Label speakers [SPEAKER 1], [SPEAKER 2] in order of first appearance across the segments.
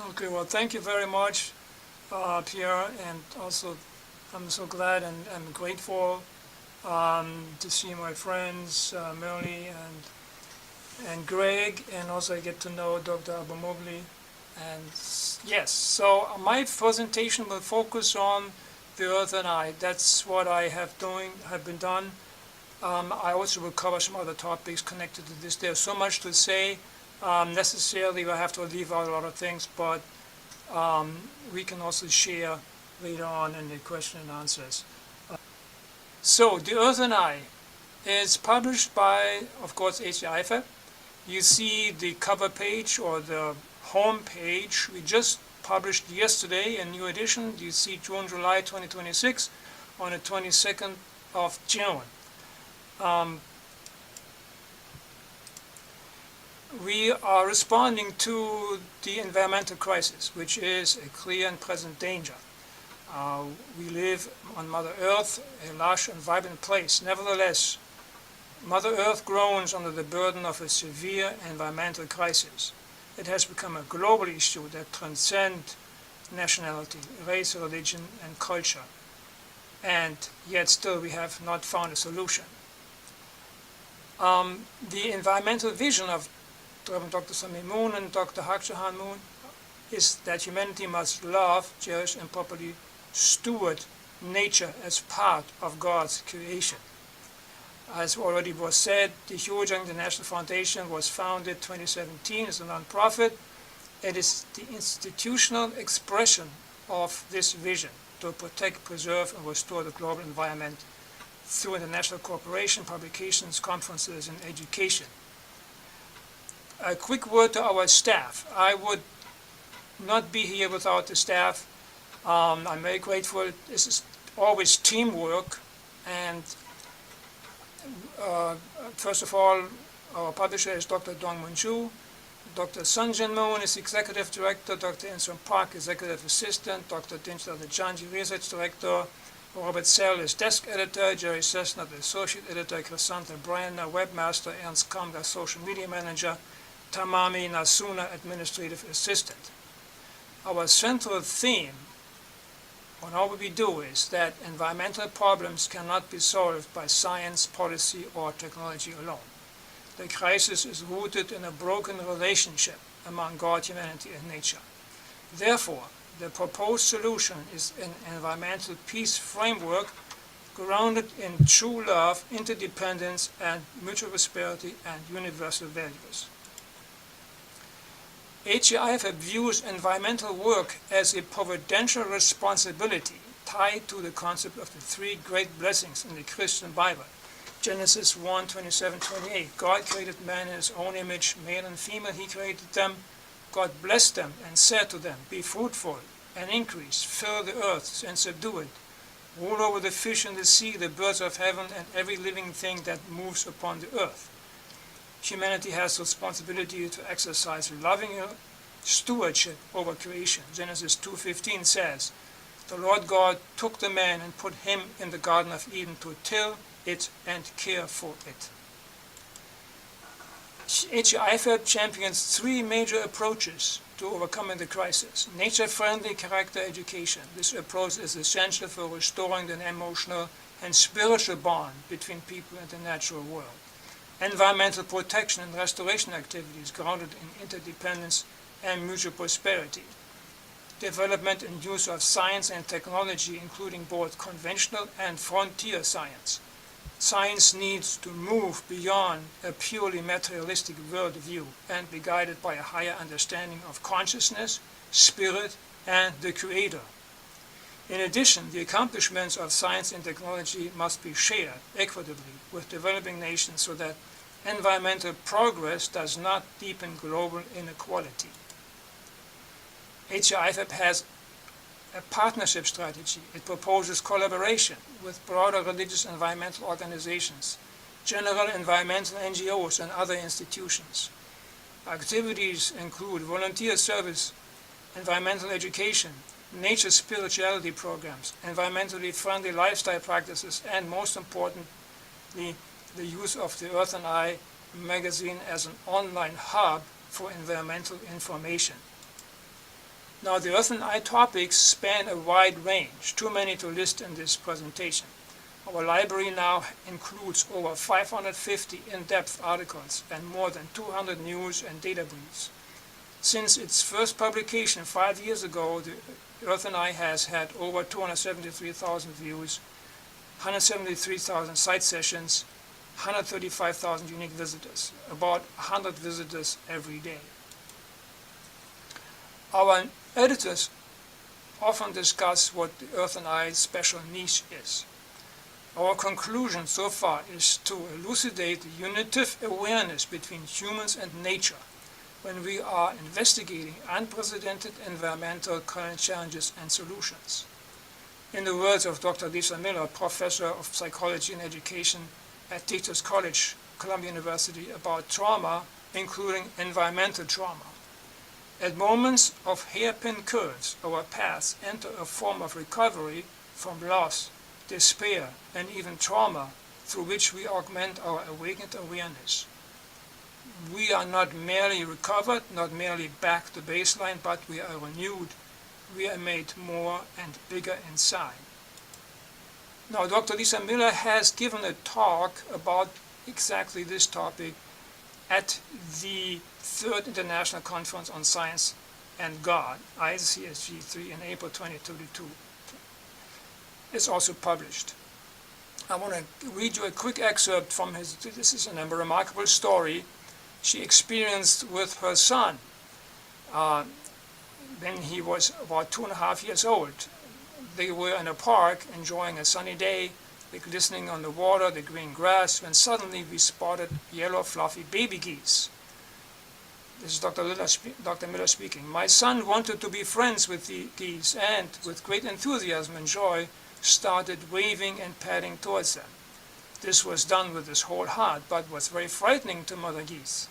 [SPEAKER 1] Okay, well, thank you very much, Pierre, and also I'm so glad and grateful to see my friends, Merle and Greg, and also I get to know Dr. Abamogli. And yes, so my presentation will focus on the Earth and I. That's what I have been done. I also will cover some other topics connected to this. There's so much to say. Necessarily, I have to leave out a lot of things, but we can also share later on in the question and answers. So, The Earth and I is published by, of course, HJIFEP. You see the cover page or the home page. We just published yesterday a new edition. You see June, July 2026 on the 22nd of June. We are responding to the environmental crisis, which is a clear and present danger. We live on Mother Earth, a lush and vibrant place. Nevertheless, Mother Earth groans under the burden of a severe environmental crisis. It has become a global issue that transcends nationality, race, religion, and culture. And yet still we have not found a solution. The environmental vision of Dr. Sami Moon and Dr. Hak Ja Han Moon is that humanity must love, cherish, and properly steward nature as part of God's creation. As already was said, the Hyojang International Foundation was founded 2017 as a non-profit. It is the institutional expression of this vision to protect, preserve, and restore the global environment through international cooperation, publications, conferences, and education. A quick word to our staff. I would not be here without the staff. I'm very grateful. This is always teamwork. And first of all, our publisher is Dr. Dongmun Ju. Dr. Sunjin Moon is Executive Director. Dr. Insun Park, Executive Assistant. Dr. Dinshla Janji, Research Director. Robert Sell is Desk Editor. Jerry Cessna, the Associate Editor. Chrysantha Brandner, Webmaster. Ernst Kamga, Social Media Manager. Tamami Nasuna, Administrative Assistant. Our central theme on all we do is that environmental problems cannot be solved by science, policy, or technology alone. The crisis is rooted in a broken relationship among God, humanity, and nature. Therefore, the proposed solution is an environmental peace framework grounded in true love, interdependence, and mutual prosperity and universal values. HJIFEP views environmental work as a providential responsibility tied to the concept of the three great blessings in the Christian Bible. Genesis 1, 27, 28. God created man in his own image, male and female he created them. God blessed them and said to them, be fruitful and increase, fill the earth and subdue it. Rule over the fish in the sea, the birds of heaven, and every living thing that moves upon the earth. Humanity has the responsibility to exercise loving stewardship over creation. Genesis 2:15 says, the Lord God took the man and put him in the Garden of Eden to till it and care for it. HJIFEP champions three major approaches to overcoming the crisis. Nature-friendly character education. This approach is essential for restoring the emotional and spiritual bond between people and the natural world. Environmental protection and restoration activities grounded in interdependence and mutual prosperity. Development and use of science and technology, including both conventional and frontier science. Science needs to move beyond a purely materialistic worldview and be guided by a higher understanding of consciousness, spirit, and the Creator. In addition, the accomplishments of science and technology must be shared equitably with developing nations so that environmental progress does not deepen global inequality. HJIFEP has a partnership strategy. It proposes collaboration with broader religious environmental organizations, general environmental NGOs, and other institutions. Activities include volunteer service, environmental education, nature spirituality programs, environmentally friendly lifestyle practices, and most importantly, the use of the Earth and I magazine as an online hub for environmental information. Now, the Earth and I topics span a wide range, too many to list in this presentation. Our library now includes over 550 in-depth articles and more than 200 news and data briefs. Since its first publication 5 years ago, the Earth and I has had over 273,000 views, 173,000 site sessions, 135,000 unique visitors, about 100 visitors every day. Our editors often discuss what the Earth and I's special niche is. Our conclusion so far is to elucidate the unitive awareness between humans and nature when we are investigating unprecedented environmental current challenges and solutions. In the words of Dr. Lisa Miller, Professor of Psychology and Education at Teachers College, Columbia University, about trauma, including environmental trauma. At moments of hairpin curves, our paths enter a form of recovery from loss, despair, and even trauma, through which we augment our awakened awareness. We are not merely recovered, not merely back to baseline, but we are renewed. We are made more and bigger inside. Now, Dr. Lisa Miller has given a talk about exactly this topic at the Third International Conference on Science and God, ICSG3, in April 2022. It's also published. I want to read you a quick excerpt from his, this is a remarkable story she experienced with her son when he was about 2.5 years old. They were in a park enjoying a sunny day, glistening on the water, the green grass, when suddenly we spotted yellow fluffy baby geese. This is Dr. Miller speaking. My son wanted to be friends with the geese and, with great enthusiasm and joy, started waving and patting towards them. This was done with his whole heart, but was very frightening to Mother Goose.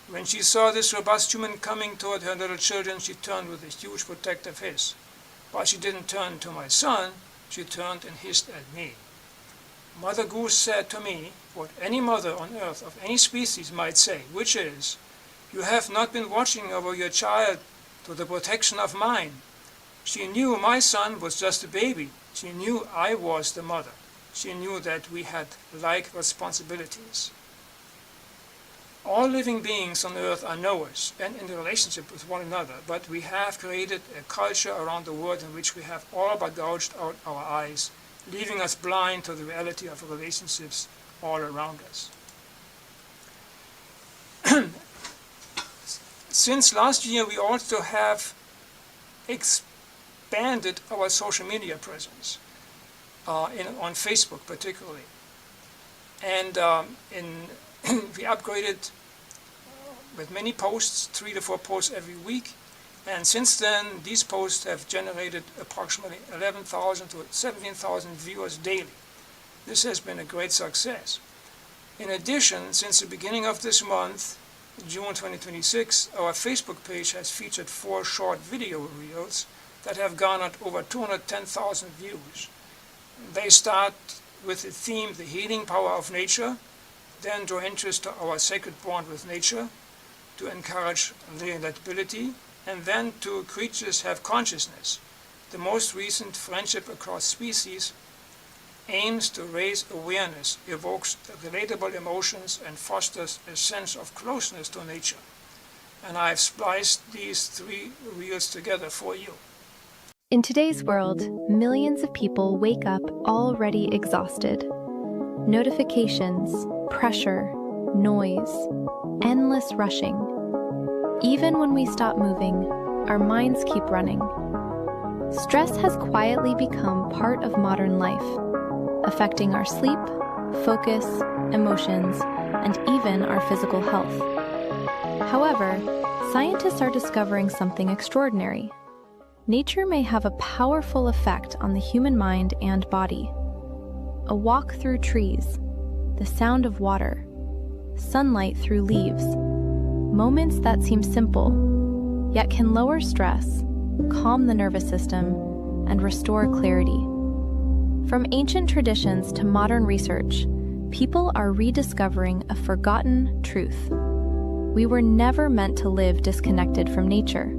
[SPEAKER 1] When she saw this robust human coming toward her little children, she turned with a huge protective hiss. But she didn't turn to my son, she turned and hissed at me. Mother Goose said to me what any mother on earth of any species might say, which is, "You have not been watching over your child to the protection of mine." She knew my son was just a baby. She knew I was the mother. She knew that we had like responsibilities. All living beings on earth are knowers and in relationship with one another, but we have created a culture around the world in which we have all but gouged out our eyes, leaving us blind to the reality of relationships all around us. Since last year, we also have expanded our social media presence, on Facebook particularly. And we upgraded with many posts, 3 to 4 posts every week. And since then, these posts have generated approximately 11,000 to 17,000 viewers daily. This has been a great success. In addition, since the beginning of this month, June 2026, our Facebook page has featured 4 short video reels that have garnered over 210,000 views. They start with the theme, the healing power of nature, then draw interest to our sacred bond with nature, to encourage relatability, and then to creatures have consciousness. The most recent, friendship across species, aims to raise awareness, evokes relatable emotions, and fosters a sense of closeness to nature. And I've spliced these 3 reels together for you.
[SPEAKER 2] In today's world, millions of people wake up already exhausted. Notifications, pressure, noise, endless rushing. Even when we stop moving, our minds keep running. Stress has quietly become part of modern life, affecting our sleep, focus, emotions, and even our physical health. However, scientists are discovering something extraordinary. Nature may have a powerful effect on the human mind and body. A walk through trees, the sound of water, sunlight through leaves, moments that seem simple, yet can lower stress, calm the nervous system, and restore clarity. From ancient traditions to modern research, people are rediscovering a forgotten truth. We were never meant to live disconnected from nature.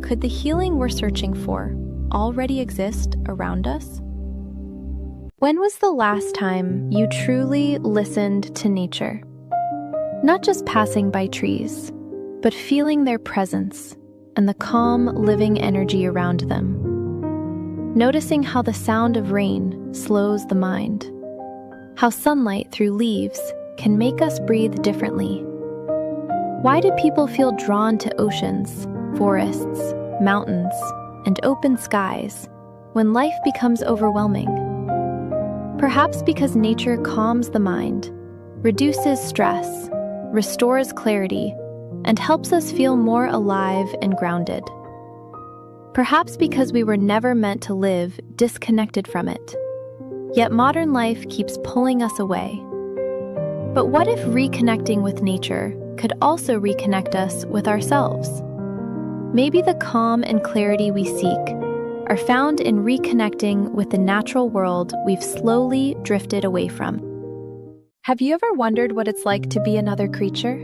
[SPEAKER 2] Could the healing we're searching for already exist around us? When was the last time you truly listened to nature? Not just passing by trees, but feeling their presence and the calm, living energy around them. Noticing how the sound of rain slows the mind, how sunlight through leaves can make us breathe differently. Why do people feel drawn to oceans, forests, mountains, and open skies when life becomes overwhelming? Perhaps because nature calms the mind, reduces stress, restores clarity, and helps us feel more alive and grounded. Perhaps because we were never meant to live disconnected from it, yet modern life keeps pulling us away. But what if reconnecting with nature could also reconnect us with ourselves? Maybe the calm and clarity we seek are found in reconnecting with the natural world we've slowly drifted away from. Have you ever wondered what it's like to be another creature?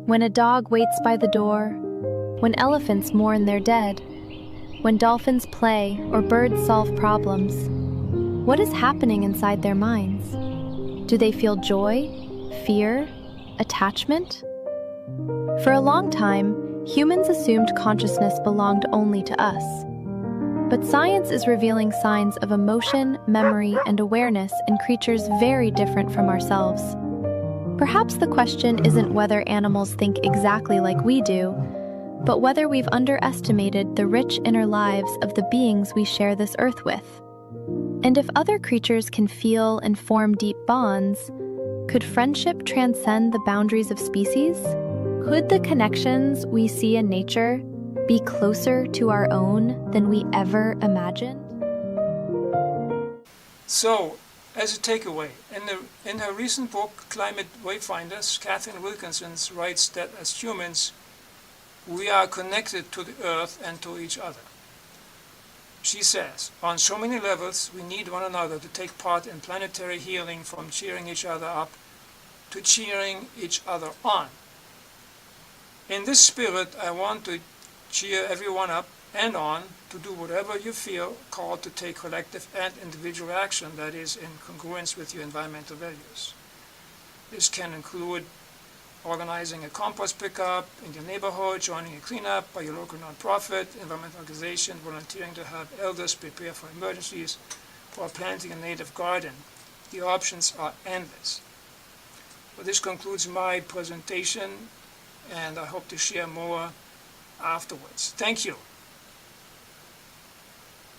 [SPEAKER 2] When a dog waits by the door, when elephants mourn their dead, when dolphins play or birds solve problems, what is happening inside their minds? Do they feel joy, fear, attachment? For a long time, humans assumed consciousness belonged only to us. But science is revealing signs of emotion, memory, and awareness in creatures very different from ourselves. Perhaps the question isn't whether animals think exactly like we do, but whether we've underestimated the rich inner lives of the beings we share this earth with. And if other creatures can feel and form deep bonds, could friendship transcend the boundaries of species? Could the connections we see in nature be closer to our own than we ever imagined?
[SPEAKER 1] So, as a takeaway, in her recent book, Climate Wayfinders, Christoph Wilkinson writes that as humans, we are connected to the earth and to each other. She says, on so many levels, we need one another to take part in planetary healing, from cheering each other up to cheering each other on. In this spirit, I want to cheer everyone up and on to do whatever you feel called to take collective and individual action that is in congruence with your environmental values. This can include organizing a compost pickup in your neighborhood, joining a cleanup by your local nonprofit, environmental organization, volunteering to help elders prepare for emergencies, or planting a native garden. The options are endless. Well, this concludes my presentation, and I hope to share more afterwards. Thank you.